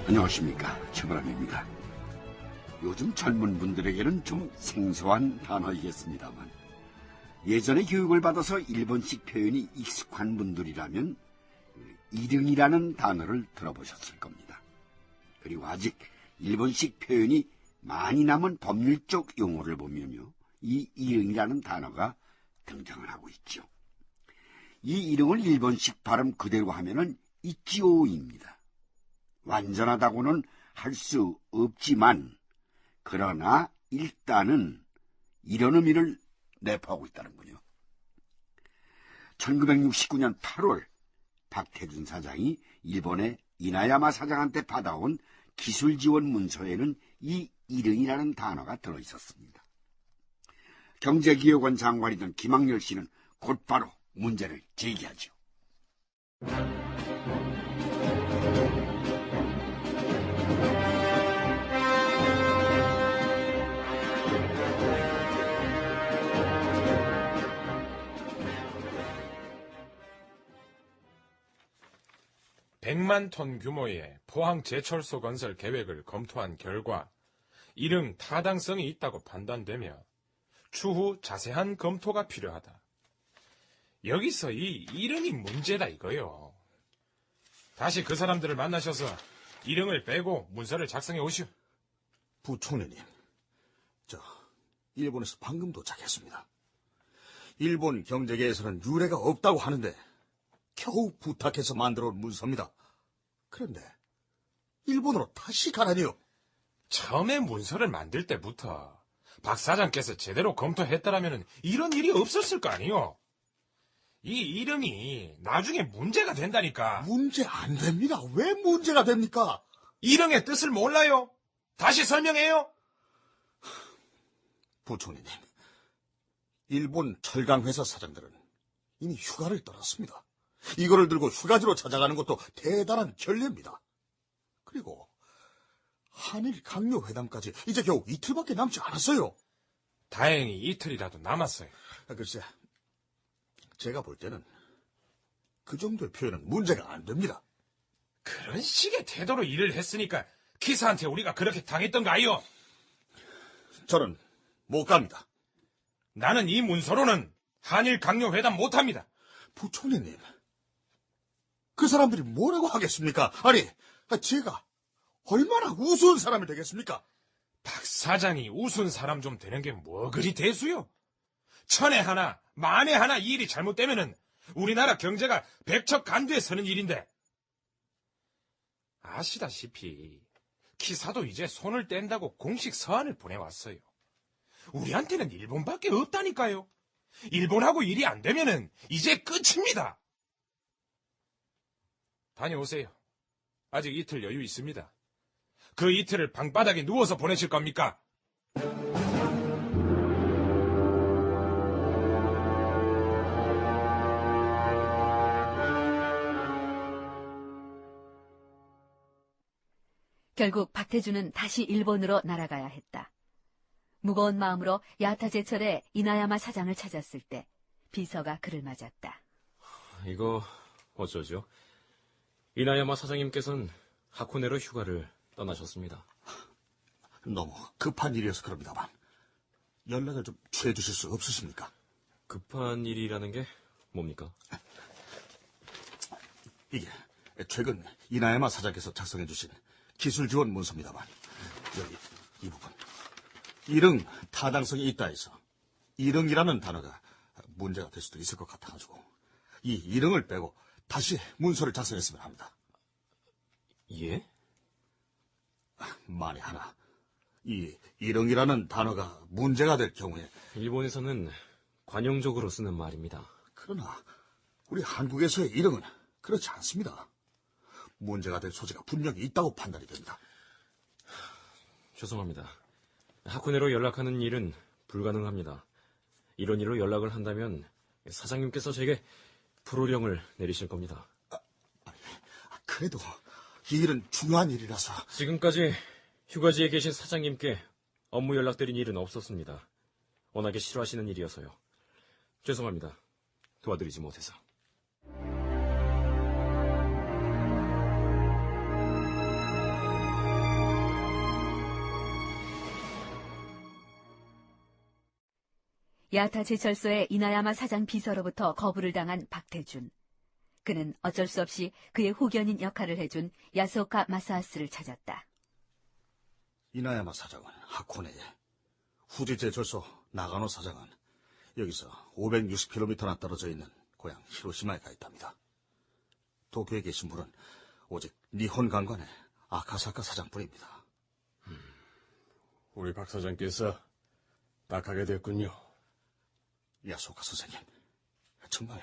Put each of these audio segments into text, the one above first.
안녕하십니까, 최바람입니다. 요즘 젊은 분들에게는 좀 생소한 단어이겠습니다만 예전에 교육을 받아서 일본식 표현이 익숙한 분들이라면 일응이라는 단어를 들어보셨을 겁니다. 그리고 아직 일본식 표현이 많이 남은 법률적 용어를 보면요, 이 일응이라는 단어가 등장을 하고 있죠. 이 일응을 일본식 발음 그대로 하면은 이치오입니다. 완전하다고는 할 수 없지만 그러나 일단은 이런 의미를 내포하고 있다는군요. 1969년 8월 박태준 사장이 일본의 이나야마 사장한테 받아온 기술 지원 문서에는 이 일응이라는 단어가 들어있었습니다. 경제기획원 장관이던 김학렬 씨는 곧바로 문제를 제기하죠. 100만 톤 규모의 포항 제철소 건설 계획을 검토한 결과 일응 타당성이 있다고 판단되며 추후 자세한 검토가 필요하다. 여기서 이 일응이 문제다 이거요. 다시 그 사람들을 만나셔서 일응을 빼고 문서를 작성해 오시오. 부총리님, 일본에서 방금 도착했습니다. 일본 경제계에서는 유례가 없다고 하는데 겨우 부탁해서 만들어 온 문서입니다. 그런데 일본으로 다시 가라니요. 처음에 문서를 만들 때부터 박 사장께서 제대로 검토했더라면 이런 일이 없었을 거 아니요. 이 일응이 나중에 문제가 된다니까. 문제 안 됩니다. 왜 문제가 됩니까? 일응의 뜻을 몰라요? 다시 설명해요. 부총리님, 일본 철강회사 사장들은 이미 휴가를 떠났습니다. 이거를 들고 휴가지로 찾아가는 것도 대단한 결례입니다. 그리고 한일 강요 회담까지 이제 겨우 이틀밖에 남지 않았어요. 다행히 이틀이라도 남았어요. 글쎄, 제가 볼 때는 그 정도의 표현은 문제가 안 됩니다. 그런 식의 태도로 일을 했으니까 기사한테 우리가 그렇게 당했던가 아요. 저는 못 갑니다. 나는 이 문서로는 한일 강요 회담 못합니다. 부총리님, 그 사람들이 뭐라고 하겠습니까? 아니, 제가 얼마나 우스운 사람이 되겠습니까? 박 사장이 우스운 사람 좀 되는 게 뭐 그리 대수요? 천에 하나, 만에 하나 이 일이 잘못되면은 우리나라 경제가 백척간두에 서는 일인데. 아시다시피 기사도 이제 손을 뗀다고 공식 서한을 보내왔어요. 우리한테는 일본밖에 없다니까요. 일본하고 일이 안 되면은 이제 끝입니다. 다녀오세요. 아직 이틀 여유 있습니다. 그 이틀을 방바닥에 누워서 보내실 겁니까? 결국 박태준은 다시 일본으로 날아가야 했다. 무거운 마음으로 야타제철에 이나야마 사장을 찾았을 때 비서가 그를 맞았다. 이거 어쩌죠? 이나야마 사장님께서는 하코네로 휴가를 떠나셨습니다. 너무 급한 일이어서 그럽니다만 연락을 좀 취해 주실 수 없으십니까? 급한 일이라는 게 뭡니까? 이게 최근 이나야마 사장께서 작성해 주신 기술 지원 문서입니다만 여기 이 부분 일응 타당성이 있다 해서 일응이라는 단어가 문제가 될 수도 있을 것 같아가지고 이 일응을 빼고 다시 문서를 작성했으면 합니다. 예? 만에 하나 이 일응이라는 단어가 문제가 될 경우에 일본에서는 관용적으로 쓰는 말입니다. 그러나 우리 한국에서의 일응은 그렇지 않습니다. 문제가 될 소지가 분명히 있다고 판단이 됩니다. 죄송합니다. 하코네로 연락하는 일은 불가능합니다. 이런 일로 연락을 한다면 사장님께서 제게 불호령을 내리실 겁니다. 그래도 이 일은 중요한 일이라서. 지금까지 휴가지에 계신 사장님께 업무 연락드린 일은 없었습니다. 워낙에 싫어하시는 일이어서요. 죄송합니다. 도와드리지 못해서. 야타 제철소의 이나야마 사장 비서로부터 거부를 당한 박태준. 그는 어쩔 수 없이 그의 후견인 역할을 해준 야스오카 마사하스를 찾았다. 이나야마 사장은 하코네에, 후지 제철소 나가노 사장은 여기서 560km나 떨어져 있는 고향 히로시마에 가 있답니다. 도쿄에 계신 분은 오직 니혼 관관의 아카사카 사장뿐입니다. 우리 박 사장께서 딱하게 됐군요. 야소카 선생님, 정말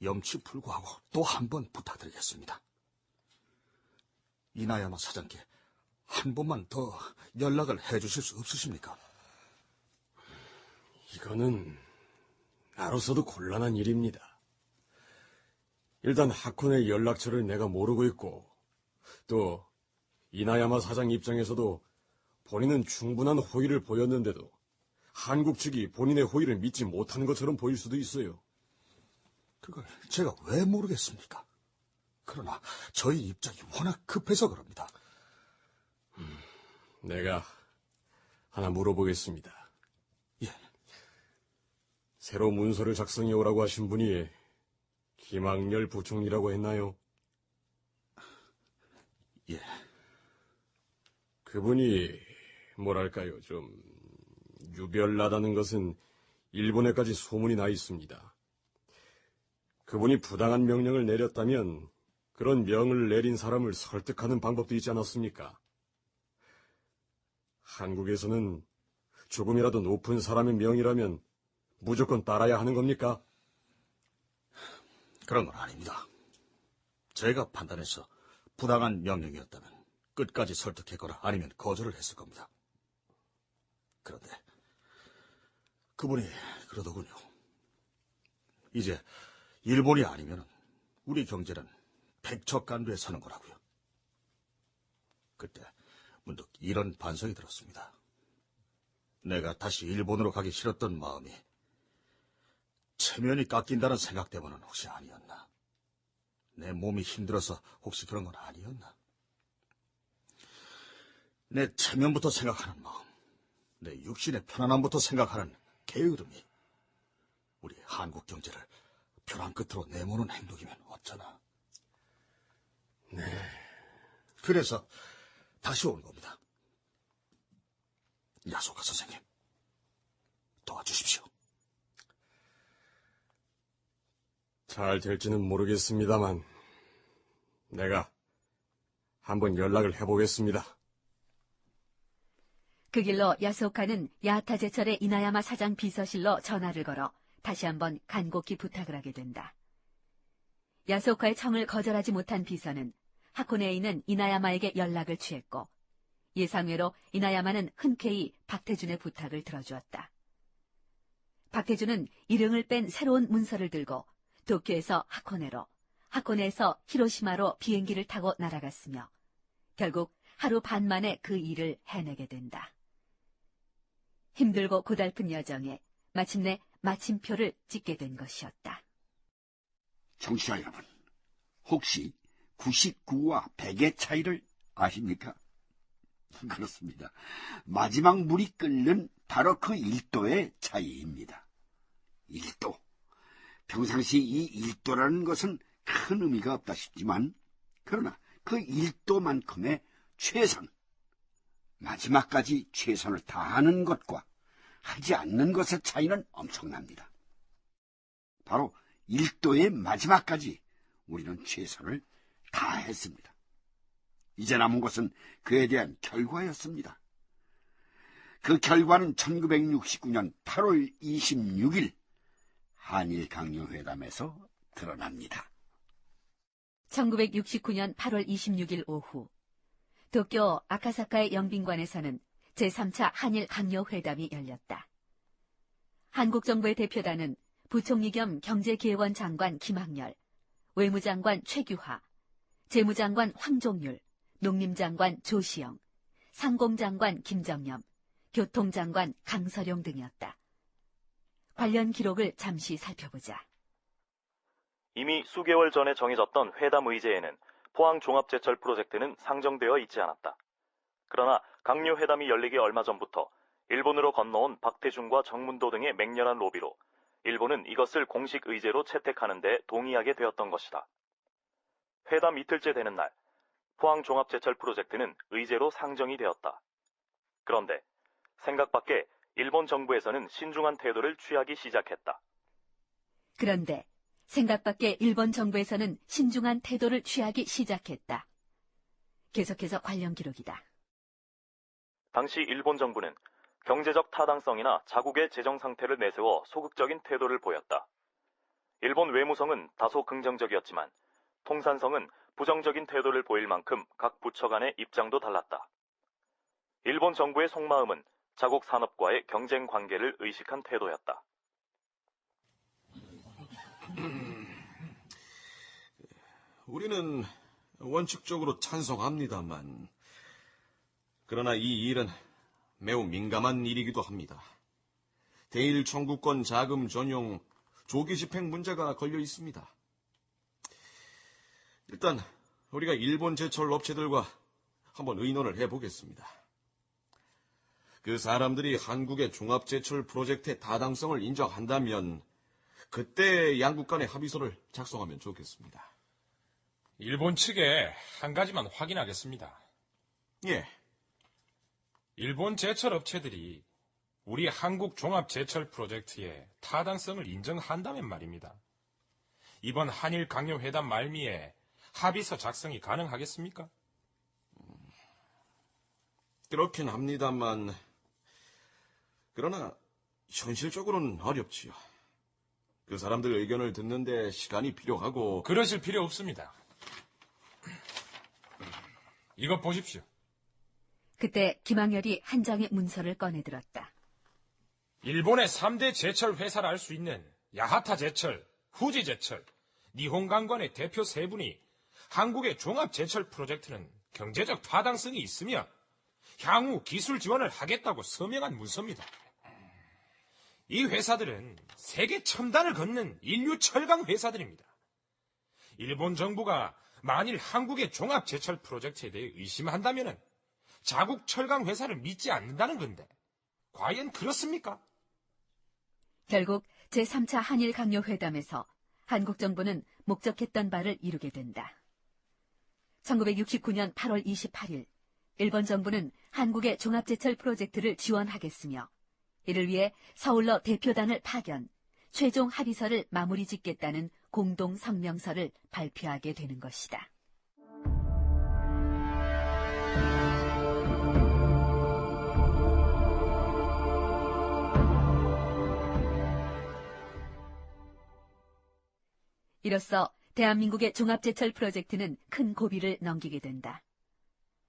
염치불구하고 또 한 번 부탁드리겠습니다. 이나야마 사장께 한 번만 더 연락을 해주실 수 없으십니까? 이거는 나로서도 곤란한 일입니다. 일단 하코네 연락처를 내가 모르고 있고, 또 이나야마 사장 입장에서도 본인은 충분한 호의를 보였는데도 한국 측이 본인의 호의를 믿지 못하는 것처럼 보일 수도 있어요. 그걸 제가 왜 모르겠습니까? 그러나 저희 입장이 워낙 급해서 그럽니다. 내가 하나 물어보겠습니다. 예, 새로 문서를 작성해 오라고 하신 분이 김학렬 부총리라고 했나요? 예. 그분이 뭐랄까요, 좀 유별나다는 것은 일본에까지 소문이 나 있습니다. 그분이 부당한 명령을 내렸다면 그런 명을 내린 사람을 설득하는 방법도 있지 않았습니까? 한국에서는 조금이라도 높은 사람의 명이라면 무조건 따라야 하는 겁니까? 그런 건 아닙니다. 제가 판단해서 부당한 명령이었다면 끝까지 설득했거나 아니면 거절을 했을 겁니다. 그런데 그분이 그러더군요. 이제 일본이 아니면 우리 경제는 백척간두에 서는 거라고요. 그때 문득 이런 반성이 들었습니다. 내가 다시 일본으로 가기 싫었던 마음이 체면이 깎인다는 생각 때문은 혹시 아니었나? 내 몸이 힘들어서 혹시 그런 건 아니었나? 내 체면부터 생각하는 마음, 내 육신의 편안함부터 생각하는 게으름이 우리 한국 경제를 벼랑 끝으로 내모는 행동이면 어쩌나. 네. 그래서 다시 온 겁니다. 야소카 선생님, 도와주십시오. 잘 될지는 모르겠습니다만 내가 한번 연락을 해보겠습니다. 그 길로 야스오카는 야타 제철의 이나야마 사장 비서실로 전화를 걸어 다시 한번 간곡히 부탁을 하게 된다. 야스오카의 청을 거절하지 못한 비서는 하코네에 있는 이나야마에게 연락을 취했고 예상외로 이나야마는 흔쾌히 박태준의 부탁을 들어주었다. 박태준은 일흥을 뺀 새로운 문서를 들고 도쿄에서 하코네로, 하코네에서 히로시마로 비행기를 타고 날아갔으며 결국 하루 반 만에 그 일을 해내게 된다. 힘들고 고달픈 여정에 마침내 마침표를 찍게 된 것이었다. 청취자 여러분, 혹시 99와 100의 차이를 아십니까? 그렇습니다. 마지막 물이 끓는 바로 그 1도의 차이입니다. 1도. 평상시 이 1도라는 것은 큰 의미가 없다 싶지만, 그러나 그 1도만큼의 최선, 마지막까지 최선을 다하는 것과 하지 않는 것의 차이는 엄청납니다. 바로 1도의 마지막까지 우리는 최선을 다했습니다. 이제 남은 것은 그에 대한 결과였습니다. 그 결과는 1969년 8월 26일 한일 강요회담에서 드러납니다. 1969년 8월 26일 오후 도쿄 아카사카의 영빈관에서는 제3차 한일 강요회담이 열렸다. 한국 정부의 대표단은 부총리 겸 경제기획원 장관 김학렬, 외무장관 최규하, 재무장관 황종률, 농림장관 조시영, 상공장관 김정염, 교통장관 강서룡 등이었다. 관련 기록을 잠시 살펴보자. 이미 수개월 전에 정해졌던 회담 의제에는 포항 종합제철 프로젝트는 상정되어 있지 않았다. 그러나 강요회담이 열리기 얼마 전부터 일본으로 건너온 박태준과 정문도 등의 맹렬한 로비로 일본은 이것을 공식 의제로 채택하는 데 동의하게 되었던 것이다. 회담 이틀째 되는 날, 포항종합제철 프로젝트는 의제로 상정이 되었다. 그런데 생각밖에 일본 정부에서는 신중한 태도를 취하기 시작했다. 그런데 생각밖의 일본 정부에서는 신중한 태도를 취하기 시작했다. 계속해서 관련 기록이다. 당시 일본 정부는 경제적 타당성이나 자국의 재정 상태를 내세워 소극적인 태도를 보였다. 일본 외무성은 다소 긍정적이었지만 통산성은 부정적인 태도를 보일 만큼 각 부처 간의 입장도 달랐다. 일본 정부의 속마음은 자국 산업과의 경쟁 관계를 의식한 태도였다. 우리는 원칙적으로 찬성합니다만, 그러나 이 일은 매우 민감한 일이기도 합니다. 대일 청구권 자금 전용 조기 집행 문제가 걸려 있습니다. 일단 우리가 일본 제철 업체들과 한번 의논을 해보겠습니다. 그 사람들이 한국의 종합제철 프로젝트의 타당성을 인정한다면 그때 양국 간의 합의서를 작성하면 좋겠습니다. 일본 측에 한 가지만 확인하겠습니다. 예. 일본 제철 업체들이 우리 한국 종합 제철 프로젝트의 타당성을 인정한다면 말입니다. 이번 한일 강요 회담 말미에 합의서 작성이 가능하겠습니까? 그렇긴 합니다만, 그러나 현실적으로는 어렵지요. 그 사람들 의견을 듣는데 시간이 필요하고. 그러실 필요 없습니다. 이것 보십시오. 그때 김항열이 한 장의 문서를 꺼내들었다. 일본의 3대 제철 회사를 알 수 있는 야하타 제철, 후지 제철, 니혼강관의 대표 세 분이 한국의 종합 제철 프로젝트는 경제적 타당성이 있으며 향후 기술 지원을 하겠다고 서명한 문서입니다. 이 회사들은 세계 첨단을 걷는 인류 철강 회사들입니다. 일본 정부가 만일 한국의 종합 제철 프로젝트에 대해 의심한다면 자국 철강 회사를 믿지 않는다는 건데 과연 그렇습니까? 결국 제3차 한일 강요 회담에서 한국 정부는 목적했던 바를 이루게 된다. 1969년 8월 28일 일본 정부는 한국의 종합제철 프로젝트를 지원하겠으며 이를 위해 서울로 대표단을 파견, 최종 합의서를 마무리 짓겠다는 공동 성명서를 발표하게 되는 것이다. 이로써 대한민국의 종합제철 프로젝트는 큰 고비를 넘기게 된다.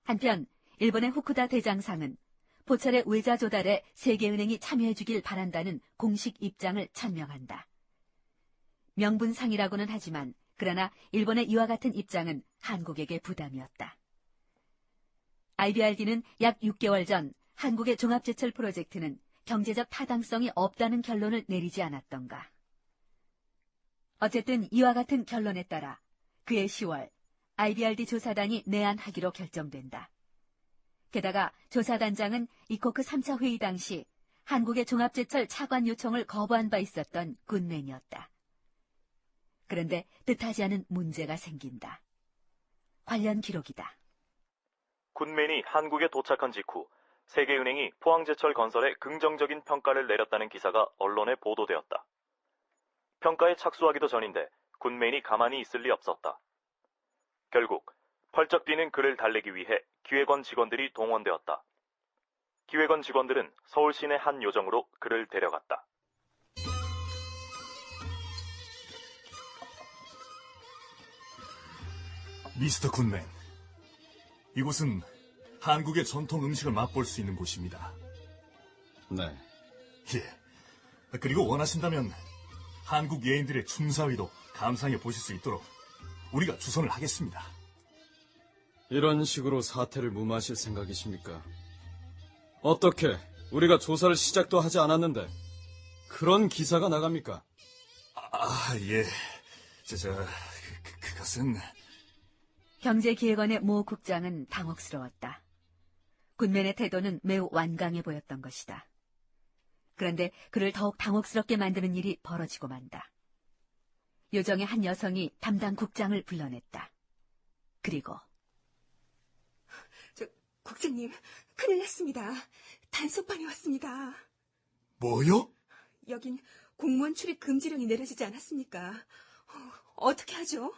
한편 일본의 후쿠다 대장상은 포철의 외자 조달에 세계은행이 참여해주길 바란다는 공식 입장을 천명한다. 명분상이라고는 하지만 그러나 일본의 이와 같은 입장은 한국에게 부담이었다. IBRD는 약 6개월 전 한국의 종합제철 프로젝트는 경제적 타당성이 없다는 결론을 내리지 않았던가. 어쨌든 이와 같은 결론에 따라 그해 10월 IBRD 조사단이 내한하기로 결정된다. 게다가 조사단장은 이코크 3차 회의 당시 한국의 종합제철 차관 요청을 거부한 바 있었던 굿맨이었다. 그런데 뜻하지 않은 문제가 생긴다. 관련 기록이다. 굿맨이 한국에 도착한 직후 세계은행이 포항제철 건설에 긍정적인 평가를 내렸다는 기사가 언론에 보도되었다. 평가에 착수하기도 전인데 굿맨이 가만히 있을 리 없었다. 결국 펄쩍 뛰는 그를 달래기 위해 기획원 직원들이 동원되었다. 기획원 직원들은 서울 시내 한 요정으로 그를 데려갔다. 미스터 굿맨, 이곳은 한국의 전통 음식을 맛볼 수 있는 곳입니다. 네. 예. 그리고 원하신다면 한국 예인들의 춤사위도 감상해 보실 수 있도록 우리가 주선을 하겠습니다. 이런 식으로 사태를 무마하실 생각이십니까? 어떻게 우리가 조사를 시작도 하지 않았는데 그런 기사가 나갑니까? 예. 그것은... 경제기획원의 모 국장은 당혹스러웠다. 군맨의 태도는 매우 완강해 보였던 것이다. 그런데 그를 더욱 당혹스럽게 만드는 일이 벌어지고 만다. 요정의 한 여성이 담당 국장을 불러냈다. 그리고 국장님, 큰일 났습니다. 단속반이 왔습니다. 뭐요? 여긴 공무원 출입 금지령이 내려지지 않았습니까? 어떻게 하죠?